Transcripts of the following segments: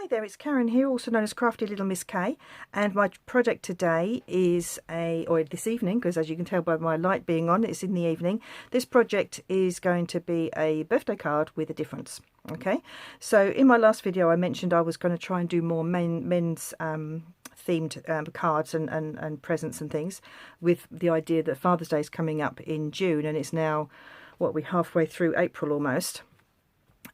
Hi there, it's Karen here, also known as Crafty LittleMissK, and my project today is or this evening, because as you can tell by my light being on, it's in the evening. This project is going to be a birthday card with a difference. Okay, so in my last video I mentioned I was going to try and do more men's themed cards and presents and things, with the idea that Father's Day is coming up in June, and it's now, what, we're halfway through April almost.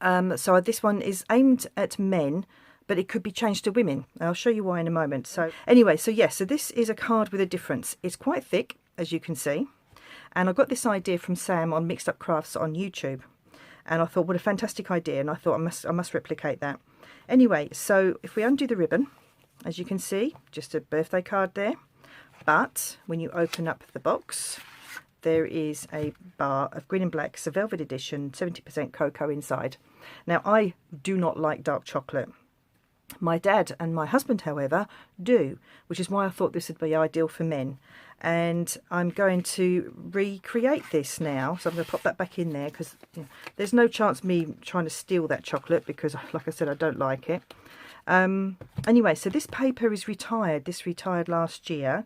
So this one is aimed at men, but it could be changed to women. I'll show you why in a moment. So anyway, so yes, so this is a card with a difference. It's quite thick, as you can see, and I got this idea from Sam on Mixed Up Crafts on YouTube, and I thought, what a fantastic idea, and I thought I must replicate that. Anyway, so if we undo the ribbon, as you can see, just a birthday card there, but when you open up the box, there is a bar of Green and Black, it's a velvet edition, 70% cocoa inside. Now, I do not like dark chocolate. My dad and my husband, however, do, which is why I thought this would be ideal for men. And I'm going to recreate this now, so I'm going to pop that back in there, because there's no chance of me trying to steal that chocolate, because, like I said, I don't like it. Anyway, so this paper is retired. This retired last year,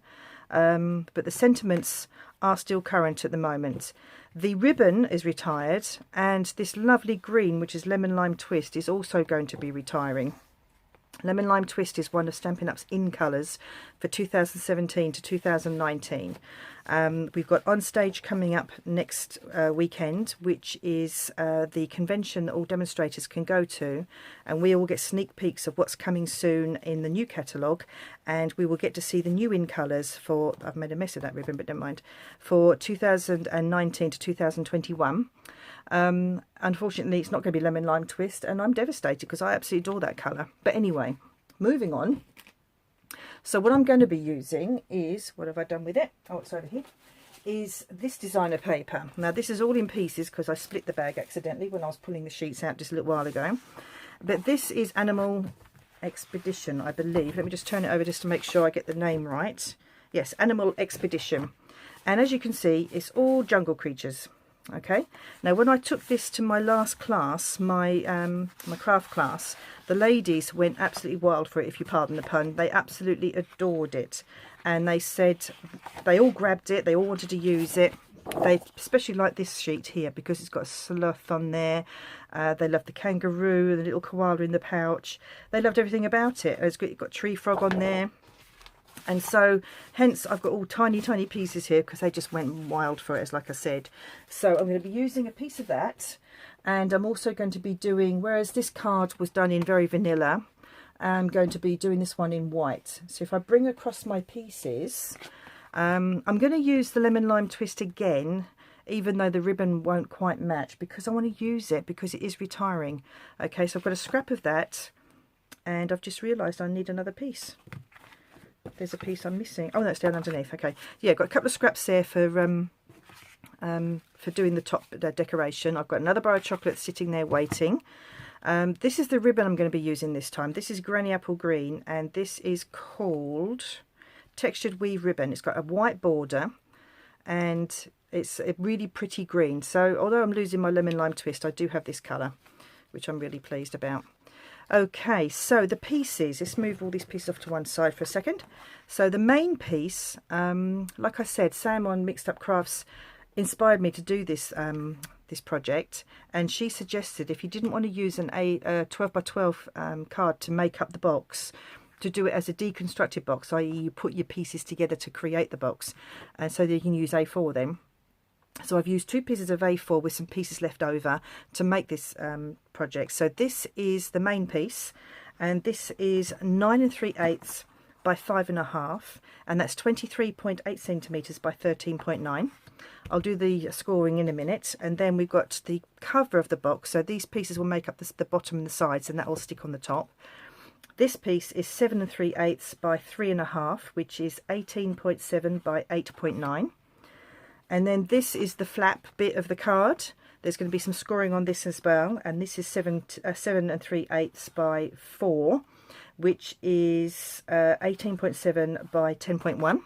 but the sentiments are still current at the moment. The ribbon is retired, and this lovely green, which is Lemon Lime Twist, is also going to be retiring. Lemon Lime Twist is one of Stampin' Up's in colours for 2017 to 2019. We've got On Stage coming up next weekend, which is the convention that all demonstrators can go to, and we all get sneak peeks of what's coming soon in the new catalogue, and we will get to see the new in colours for, I've made a mess of that ribbon, but don't mind, for 2019 to 2021. Unfortunately, it's not going to be Lemon Lime Twist, and I'm devastated because I absolutely adore that colour. But anyway, moving on. So what I'm going to be using is, what have I done with it? Oh, it's over here. Is this designer paper. Now, this is all in pieces because I split the bag accidentally when I was pulling the sheets out just a little while ago. But this is Animal Expedition, I believe. Let me just turn it over just to make sure I get the name right. Yes, Animal Expedition. And as you can see, it's all jungle creatures. Okay, now when I took this to my last class, my craft class, the ladies went absolutely wild for it, if you pardon the pun. They absolutely adored it, and they said they all grabbed it, they all wanted to use it. They especially like this sheet here because it's got a sloth on there. They loved the kangaroo, the little koala in the pouch. They loved everything about it. It's got tree frog on there. And so, hence, I've got all tiny, tiny pieces here because they just went wild for it, as like I said. So I'm going to be using a piece of that. And I'm also going to be doing, whereas this card was done in very vanilla, I'm going to be doing this one in white. So if I bring across my pieces, I'm going to use the Lemon Lime Twist again, even though the ribbon won't quite match, because I want to use it because it is retiring. Okay, so I've got a scrap of that, and I've just realised I need another piece. There's a piece I'm missing. Oh, that's down underneath. Okay, yeah, got a couple of scraps there for doing the top decoration. I've got another bar of chocolate sitting there waiting. This is the ribbon I'm going to be using this time. This is Granny Apple Green, and this is called Textured Weave Ribbon. It's got a white border, and it's a really pretty green. So although I'm losing my Lemon Lime Twist, I do have this colour, which I'm really pleased about. Okay, so the pieces, let's move all these pieces off to one side for a second. So the main piece, like I said, Sam on Mixed Up Crafts inspired me to do this this project, and she suggested if you didn't want to use an 12 by 12 card to make up the box, to do it as a deconstructed box, i.e. you put your pieces together to create the box, and so that you can use A4 then. So I've used 2 pieces of A4 with some pieces left over to make this project. So this is the main piece, and this is 9 3/8 by 5.5, and that's 23.8 centimeters by 13.9. I'll do the scoring in a minute, and then we've got the cover of the box. So these pieces will make up the bottom and the sides, and that will stick on the top. This piece is 7 3/8 by 3.5, which is 18.7 by 8.9. And then this is the flap bit of the card. There's going to be some scoring on this as well, and this is 7 3/8 by 4, which is 18.7 by 10.1.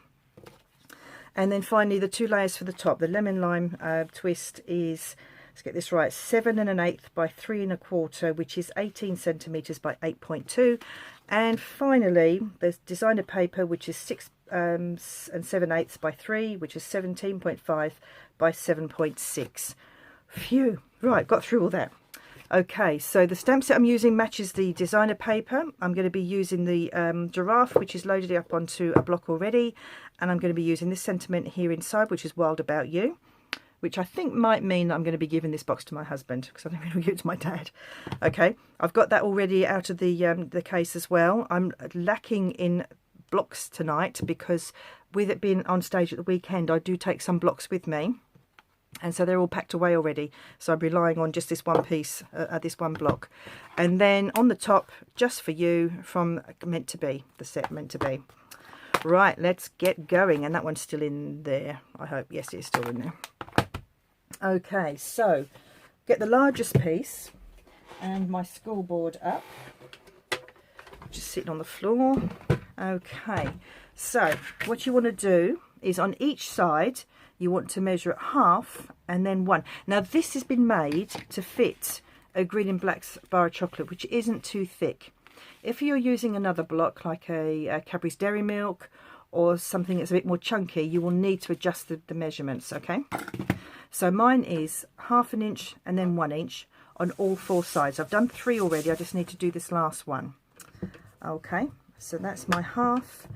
And then finally the 2 layers for the top. The Lemon Lime Twist is let's get this right, 7 1/8 by 3 1/4, which is 18 centimeters by 8.2. And finally, there's designer paper, which is 6 7/8 by 3, which is 17.5 by 7.6. Phew, right, got through all that. Okay, so the stamp set I'm using matches the designer paper. I'm going to be using the giraffe, which is loaded up onto a block already, and I'm going to be using this sentiment here inside, which is Wild About You, which I think might mean that I'm going to be giving this box to my husband, because I don't really give it to my dad. Okay, I've got that already out of the case as well. I'm lacking in blocks tonight, because with it being on stage at the weekend, I do take some blocks with me. And so they're all packed away already, so I'm relying on just this one piece, this one block. And then on the top, just for you, from Meant to Be, the set Meant to Be. Right, let's get going. And that one's still in there, I hope. Yes, it is still in there. Okay, so get the largest piece and my school board up, just sitting on the floor. Okay, so what you want to do is on each side, you want to measure it half and then 1. Now this has been made to fit a green and black bar of chocolate, which isn't too thick. If you're using another block like a Cadbury's Dairy Milk or something that's a bit more chunky, you will need to adjust the measurements, okay? So mine is 1/2 inch and then 1 inch on all 4 sides. I've done 3 already, I just need to do this last one. Okay, so that's my half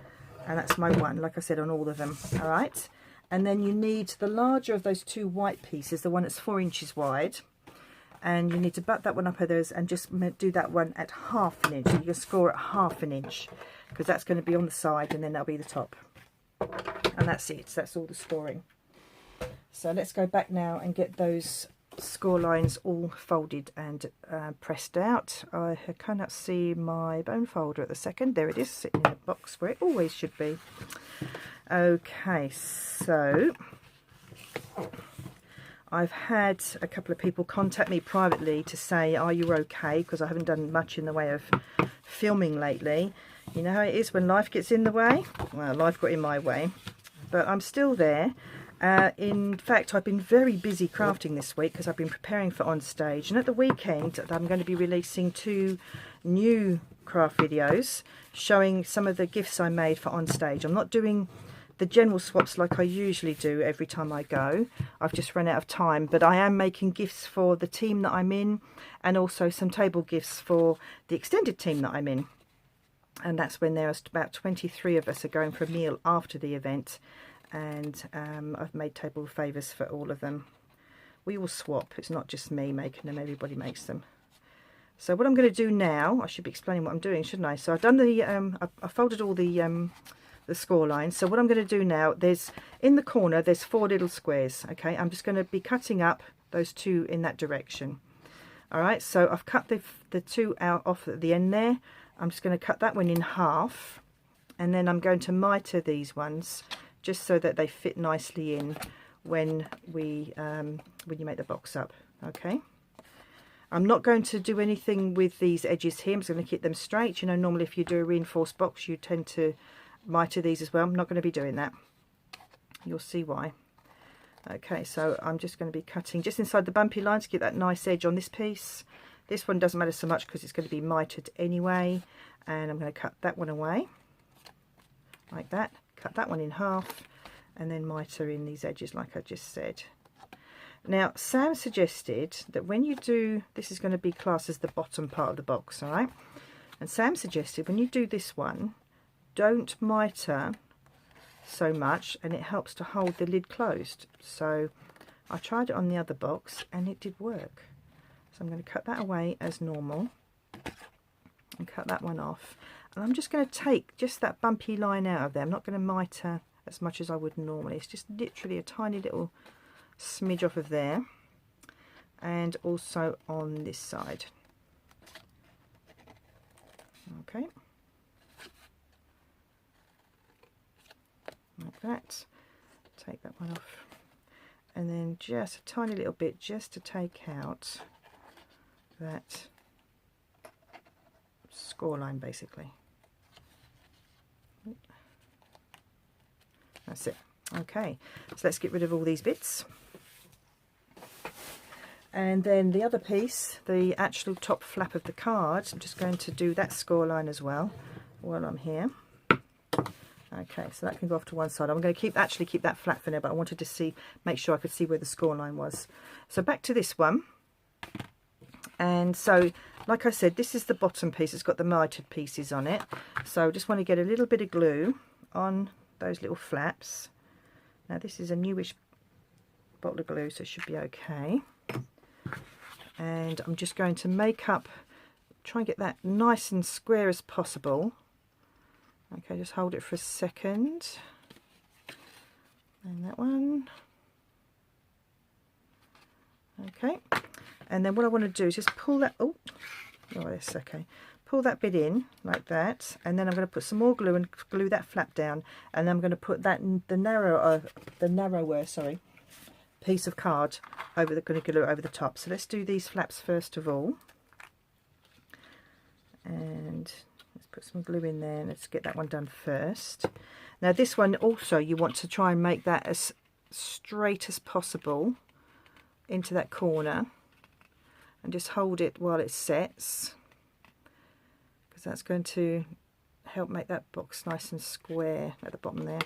and that's my 1, like I said, on all of them, all right? And then you need the larger of those 2 white pieces, the one that's 4 inches wide. And you need to butt that one up at those and just do that one at 1/2 inch. So you can score at 1/2 inch, because that's going to be on the side and then that'll be the top. And that's it, that's all the scoring. So let's go back now and get those score lines all folded and pressed out. I cannot see my bone folder at the second. There it is, sitting in a box where it always should be. Okay, so I've had a couple of people contact me privately to say, are you okay? Because I haven't done much in the way of filming lately. You know how it is when life gets in the way? Well, life got in my way, but I'm still there. In fact, I've been very busy crafting this week because I've been preparing for on stage, and at the weekend I'm going to be releasing 2 new craft videos showing some of the gifts I made for on stage. I'm not doing the general swaps like I usually do every time I go. I've just run out of time, but I am making gifts for the team that I'm in, and also some table gifts for the extended team that I'm in. And that's when there's about 23 of us are going for a meal after the event, and I've made table favours for all of them. We all swap, it's not just me making them, everybody makes them. So what I'm going to do now, I should be explaining what I'm doing, shouldn't I? So I've done the, I folded all the score lines. So what I'm going to do now, there's in the corner there's 4 little squares. Okay, I'm just going to be cutting up those 2 in that direction. All right, so I've cut the 2 out off at the end there. I'm just going to cut that one in half, and then I'm going to mitre these ones just so that they fit nicely in when you make the box up. Okay, I'm not going to do anything with these edges here. I'm just going to keep them straight. You know, normally if you do a reinforced box, you tend to mitre these as well. I'm not going to be doing that. You'll see why. Okay, so I'm just going to be cutting just inside the bumpy lines to get that nice edge on this piece. This one doesn't matter so much because it's going to be mitred anyway. And I'm going to cut that one away like that. Cut that one in half and then mitre in these edges like I just said. Now Sam suggested that when you do, this is going to be classed as the bottom part of the box, all right? And Sam suggested when you do this one, don't mitre so much, and it helps to hold the lid closed. So I tried it on the other box and it did work. So I'm going to cut that away as normal and cut that one off. And I'm just going to take just that bumpy line out of there. I'm not going to mitre as much as I would normally. It's just literally a tiny little smidge off of there, and also on this side. Okay, like that. Take that one off, and then just a tiny little bit just to take out that score line basically. That's it. Okay, so let's get rid of all these bits. And then the other piece, the actual top flap of the card, I'm just going to do that score line as well while I'm here. Okay, so that can go off to one side. I'm going to actually keep that flat for now, but I wanted to make sure I could see where the score line was. So back to this one. And so, like I said, this is the bottom piece. It's got the mitered pieces on it. So I just want to get a little bit of glue on those little flaps. Now this is a newish bottle of glue, so it should be okay. And I'm just going to try and get that nice and square as possible. Okay, just hold it for a second. And that one. Okay. And then what I want to do is just pull that, oh, that's okay. Pull that bit in like that, and then I'm going to put some more glue and glue that flap down, and then I'm going to put that the narrower piece of card over the top. So let's do these flaps first of all, and let's put some glue in there. Let's get that one done first. Now this one also, you want to try and make that as straight as possible into that corner, and just hold it while it sets, because that's going to help make that box nice and square at the bottom there.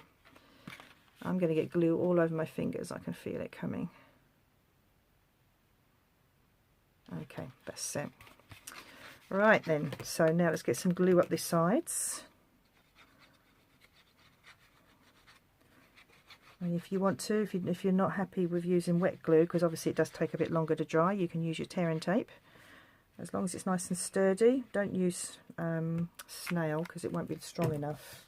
I'm going to get glue all over my fingers. I can feel it coming. Okay, that's set. Right then, so now let's get some glue up the sides. And if you want to, if you're not happy with using wet glue, because obviously it does take a bit longer to dry, you can use your tearing tape. As long as it's nice and sturdy, don't use snail because it won't be strong enough.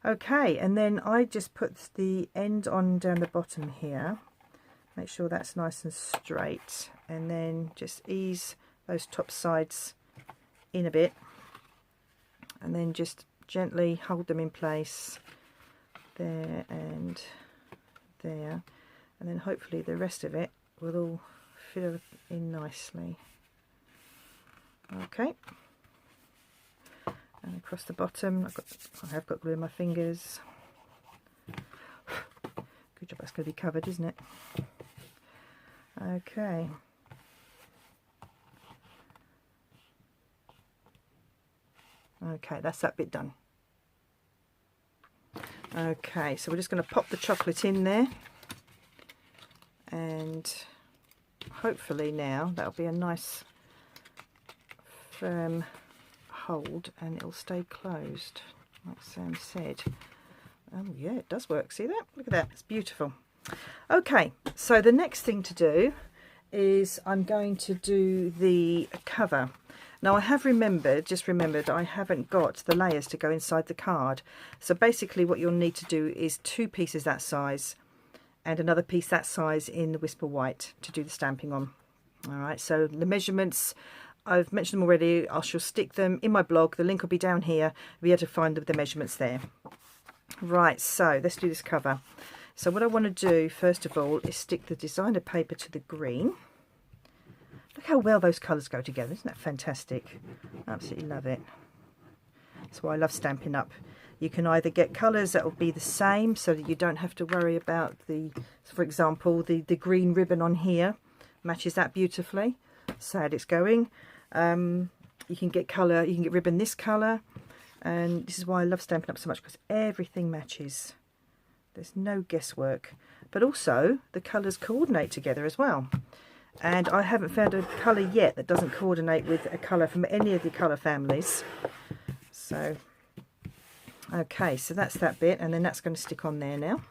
Okay, and then I just put the end on down the bottom here. Make sure that's nice and straight, and then just ease those top sides in a bit, and then just gently hold them in place there and there, and then hopefully the rest of it will all fit in nicely. Okay, and across the bottom I have got glue in my fingers. Good job, that's going to be covered, isn't it? Okay. Okay, that's that bit done. Okay, so we're just going to pop the chocolate in there, and hopefully now that'll be a nice firm hold and it'll stay closed like Sam said. Oh yeah, it does work. See that? Look at that, it's beautiful. Okay, so the next thing to do is I'm going to do the cover. Now I have just remembered I haven't got the layers to go inside the card. So basically what you'll need to do is 2 pieces that size and another piece that size in the Whisper White to do the stamping on. Alright, so the measurements, I've mentioned them already. I shall stick them in my blog. The link will be down here. You'll be able to find the measurements there. Right, so let's do this cover. So what I want to do first of all is stick the designer paper to the green. Look how well those colours go together. Isn't that fantastic? I absolutely love it. That's why I love Stampin' Up. You can either get colours that will be the same so that you don't have to worry about for example, the green ribbon on here matches that beautifully. Sad it's going. You can get colour, you can get ribbon this colour, and this is why I love Stampin' Up so much, because everything matches. There's no guesswork, but also the colours coordinate together as well. And I haven't found a colour yet that doesn't coordinate with a colour from any of the colour families. So, okay, so that's that bit, and then that's going to stick on there now.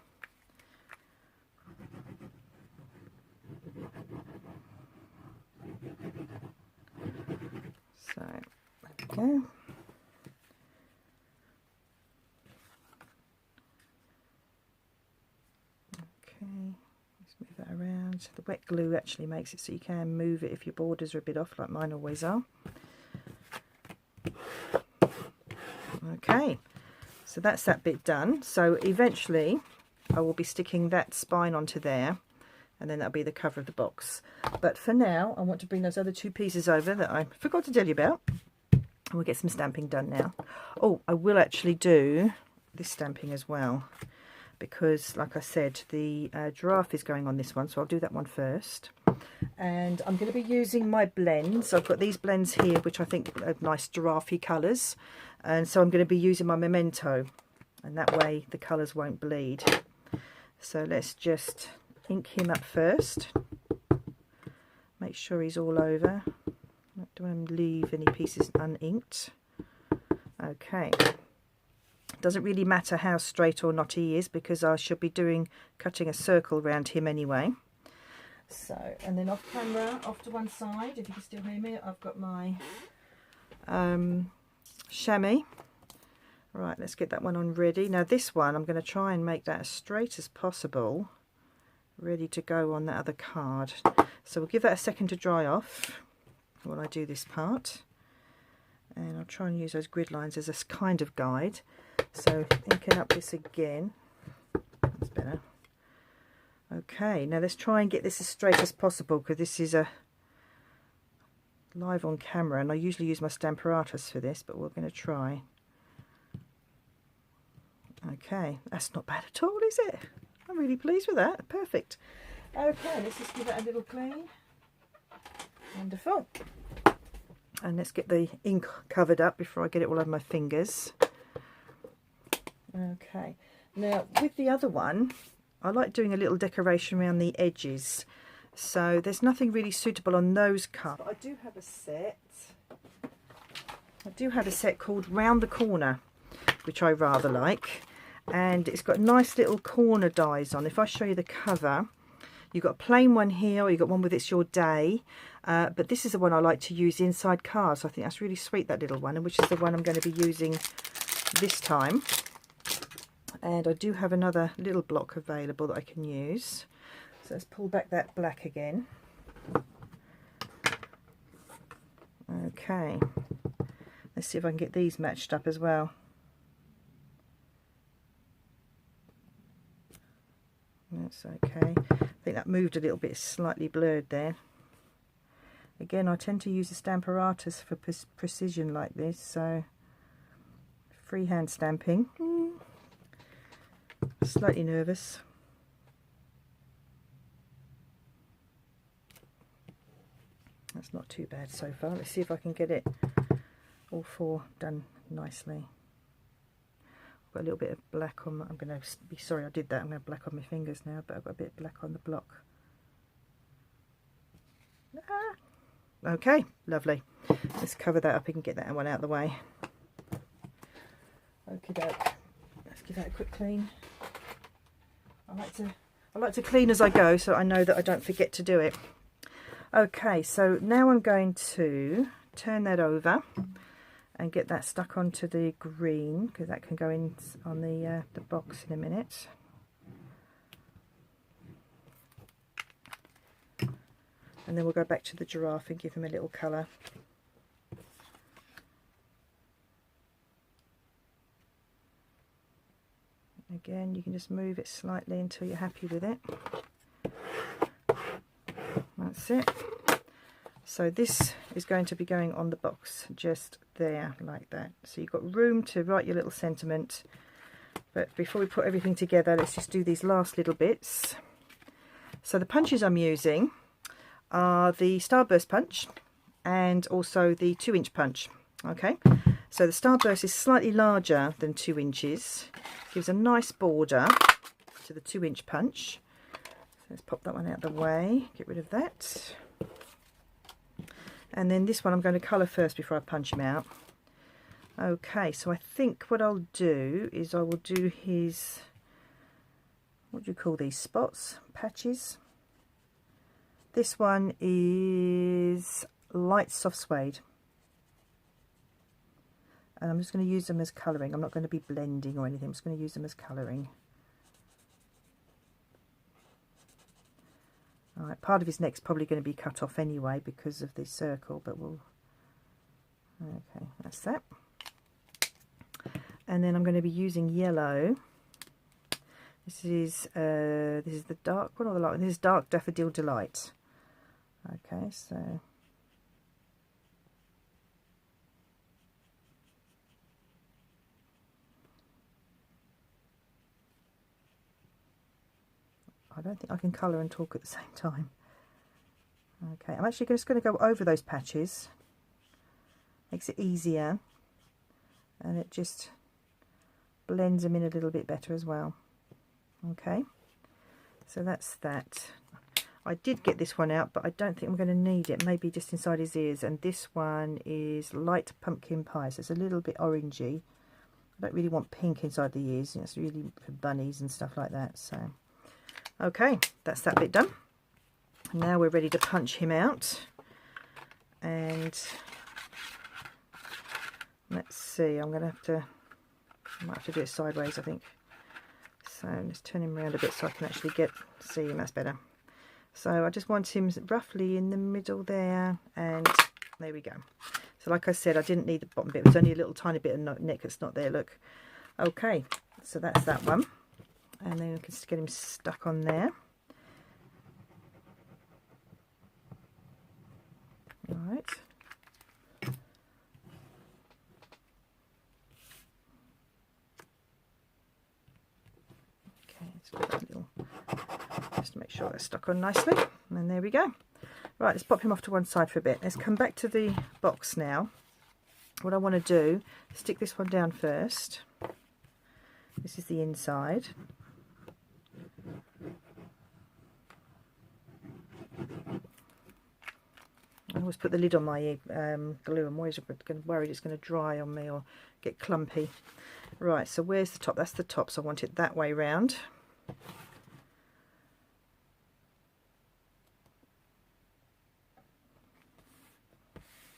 So, there we go. Okay, let's move that around. The wet glue actually makes it so you can move it if your borders are a bit off, like mine always are. Okay, so that's that bit done. So eventually I will be sticking that spine onto there, and then that'll be the cover of the box. But for now I want to bring those other 2 pieces over that I forgot to tell you about. We'll get some stamping done now. Oh, I will actually do this stamping as well, because like I said, the giraffe is going on this one, so I'll do that one first. And I'm going to be using my blends. I've got these blends here which I think are nice giraffe colours, and so I'm going to be using my Memento, and that way the colours won't bleed. So let's just ink him up first, make sure he's all over. I don't want to leave any pieces uninked. Okay, doesn't really matter how straight or not he is because I should be cutting a circle around him anyway. So, and then off camera, off to one side, if you can still hear me, I've got my chamois. Right, let's get that one on ready. Now this one, I'm going to try and make that as straight as possible, ready to go on that other card. So we'll give that a second to dry off while I do this part. And I'll try and use those grid lines as a kind of guide. So inking up this again, that's better. Okay, now let's try and get this as straight as possible because this is a live on camera and I usually use my Stamparatus for this, but we're going to try. Okay, that's not bad at all, is it? I'm really pleased with that. Perfect. Okay, let's just give it a little clean. Wonderful. And let's get the ink covered up before I get it all over my fingers. Okay, now with the other one, I like doing a little decoration around the edges. So there's nothing really suitable on those cards. I do have a set. I do have a set called Round the Corner, which I rather like. And it's got nice little corner dies on. If I show you the cover, you've got a plain one here, or you've got one with It's Your Day. But this is the one I like to use inside cards. I think that's really sweet, that little one, and which is the one I'm going to be using this time. And I do have another little block available that I can use. So let's pull back that black again. Okay, let's see if I can get these matched up as well. That's okay. I think that moved a little bit, slightly blurred there. Again, I tend to use a Stamparatus for precision like this, so freehand stamping. Slightly nervous. That's not too bad so far. Let's see if I can get it all four done nicely. I've got a little bit of black on my, I'm going to be sorry I did that, I'm going to have black on my fingers now, but I've got a bit of black on the block. Okay, lovely. Let's cover that up and get that one out of the way. Okie doke. Let's give that a quick clean. I like to clean as I go so I know that I don't forget to do it. Okay, so now I'm going to turn that over and get that stuck onto the green because that can go in on the box in a minute. And then we'll go back to the giraffe and give him a little colour. Again, you can just move it slightly until you're happy with it. That's it. So this is going to be going on the box just there like that. So you've got room to write your little sentiment. But before we put everything together, let's just do these last little bits. So the punches I'm using are the Starburst punch and also the 2-inch punch. Okay, so the Starburst is slightly larger than 2 inches, gives a nice border to the 2-inch punch. So let's pop that one out of the way, get rid of that. And then this one I'm going to colour first before I punch him out. Okay, so I think what I'll do is I will do his, what do you call these, spots, patches? This one is light soft suede. And I'm just going to use them as colouring. I'm not going to be blending or anything, I'm just going to use them as colouring. Alright, part of his neck's probably going to be cut off anyway because of the circle, but we'll... Okay, that's that. And then I'm going to be using yellow. This is the dark one or the light one? This is Dark Daffodil Delight. Okay, so... I don't think I can colour and talk at the same time. Okay, I'm actually just going to go over those patches. Makes it easier, and it just blends them in a little bit better as well. Okay, so that's that. I did get this one out, but I don't think I'm going to need it. Maybe just inside his ears. And this one is light pumpkin pie, so it's a little bit orangey. I don't really want pink inside the ears. It's really for bunnies and stuff like that. So, okay, that's that bit done. Now we're ready to punch him out. And let's see. I might have to do it sideways, I think. So let's turn him around a bit so I can actually see him. That's better. So I just want him roughly in the middle there, and there we go. So like I said, I didn't need the bottom bit. It was only a little tiny bit of neck that's not there, look. Okay, so that's that one. And then we can just get him stuck on there. All right. Okay, let's put that little... just to make sure that's stuck on nicely, and there we go. Right, let's pop him off to one side for a bit. Let's come back to the box now. What I want to do is stick this one down first. This is the inside. I always put the lid on my glue. I'm always worried it's going to dry on me or get clumpy. Right, so where's the top? That's the top, so I want it that way round.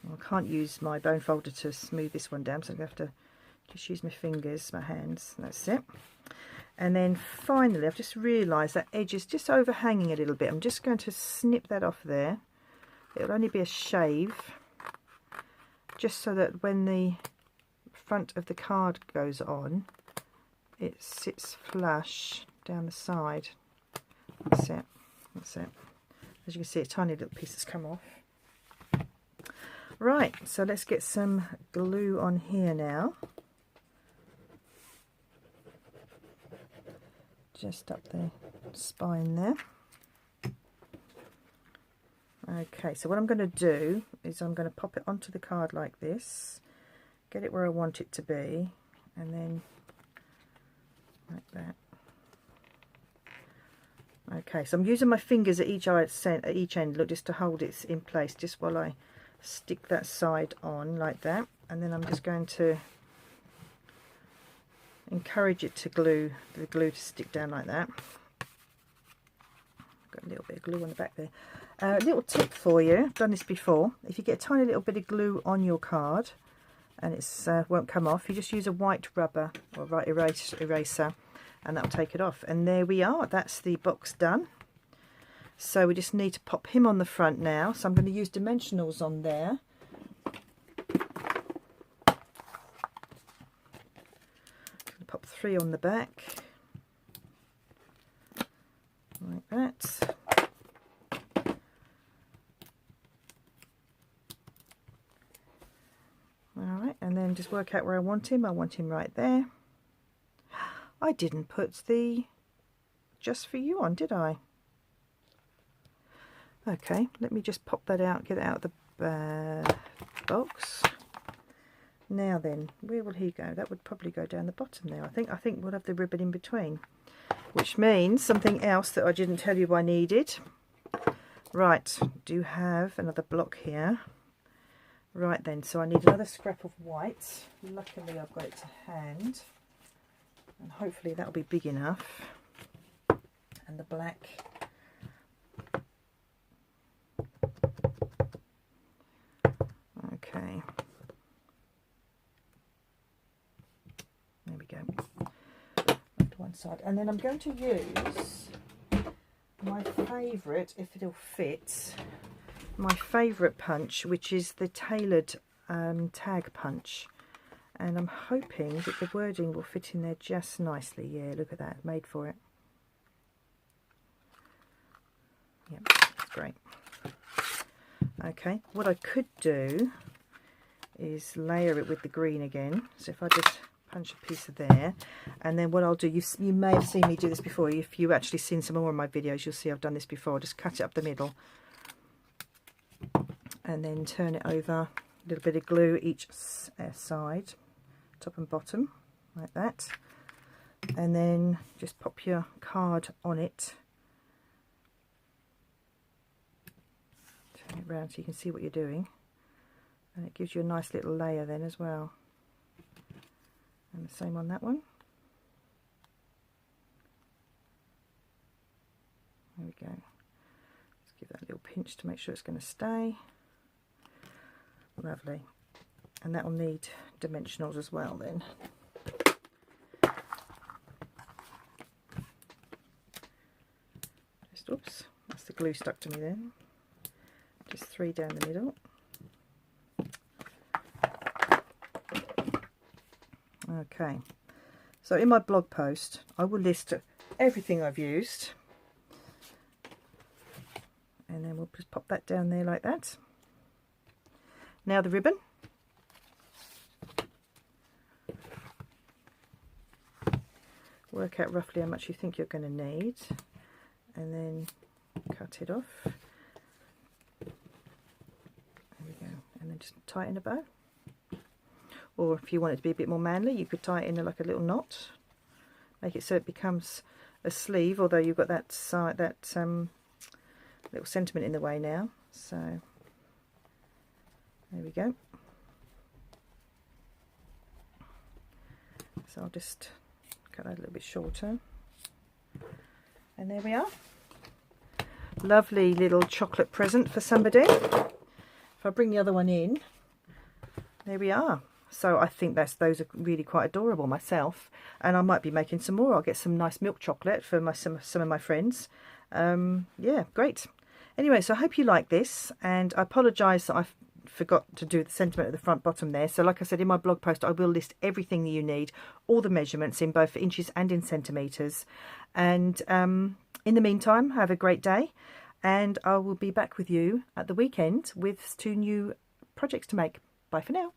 I can't use my bone folder to smooth this one down, so I'm going to have to just use my fingers, my hands. That's it. And then finally, I've just realised that edge is just overhanging a little bit. I'm just going to snip that off there. It'll only be a shave, just so that when the front of the card goes on, it sits flush down the side. That's it. That's it. As you can see, a tiny little piece has come off. Right, so let's get some glue on here now. Just up the spine there. Okay, so what I'm going to do is I'm going to pop it onto the card like this, get it where I want it to be, and then like that. Okay, so I'm using my fingers at each end, look, just to hold it in place, just while I stick that side on like that, and then I'm just going to encourage it to the glue to stick down like that. Got a little bit of glue on the back there. A little tip for you, I've done this before. If you get a tiny little bit of glue on your card and it won't come off, you just use a white rubber or white eraser, and that'll take it off. And there we are, that's the box done. So we just need to pop him on the front now. So I'm going to use dimensionals on there. I'm going to pop 3 on the back, like that. Alright, and then just work out where I want him. I want him right there. I didn't put the just for you on, did I? Okay, let me just pop that out, get it out of the box. Now then, where will he go? That would probably go down the bottom there. I think we'll have the ribbon in between, which means something else that I didn't tell you I needed. Right, do have another block here. Right then, so I need another scrap of white. Luckily I've got it to hand, and hopefully that'll be big enough. And the black. Okay, there we go, to one side, and then I'm going to use my favourite, if it'll fit, my favourite punch, which is the tailored tag punch, and I'm hoping that the wording will fit in there just nicely. Yeah, look at that, made for it. Yep, that's great. Okay, what I could do is layer it with the green again. So if I just punch a piece of there, and then what I'll do, you may have seen me do this before. If you've actually seen some more of my videos, you'll see I've done this before. Just cut it up the middle, and then turn it over, a little bit of glue each side, top and bottom, like that, and then just pop your card on it, turn it around so you can see what you're doing, and it gives you a nice little layer then as well. And the same on that one. There we go. Let's give that a little pinch to make sure it's going to stay. Lovely. And that will need dimensionals as well then. Just, oops, that's the glue stuck to me then. Just 3 down the middle. Okay, so in my blog post I will list everything I've used, and then we'll just pop that down there like that. Now the ribbon. Work out roughly how much you think you're going to need, and then cut it off. There we go, and then just tighten a bow. Or if you want it to be a bit more manly, you could tie it in like a little knot, make it so it becomes a sleeve, although you've got that side, that little sentiment in the way now. So there we go. So I'll just cut that a little bit shorter, and there we are. Lovely little chocolate present for somebody. If I bring the other one in, there we are. So I think those are really quite adorable myself, and I might be making some more. I'll get some nice milk chocolate for some of my friends. Yeah, great. Anyway, so I hope you like this, and I apologise that I forgot to do the sentiment at the front bottom there. So like I said, in my blog post I will list everything that you need, all the measurements in both inches and in centimetres. And in the meantime, have a great day, and I will be back with you at the weekend with 2 new projects to make. Bye for now.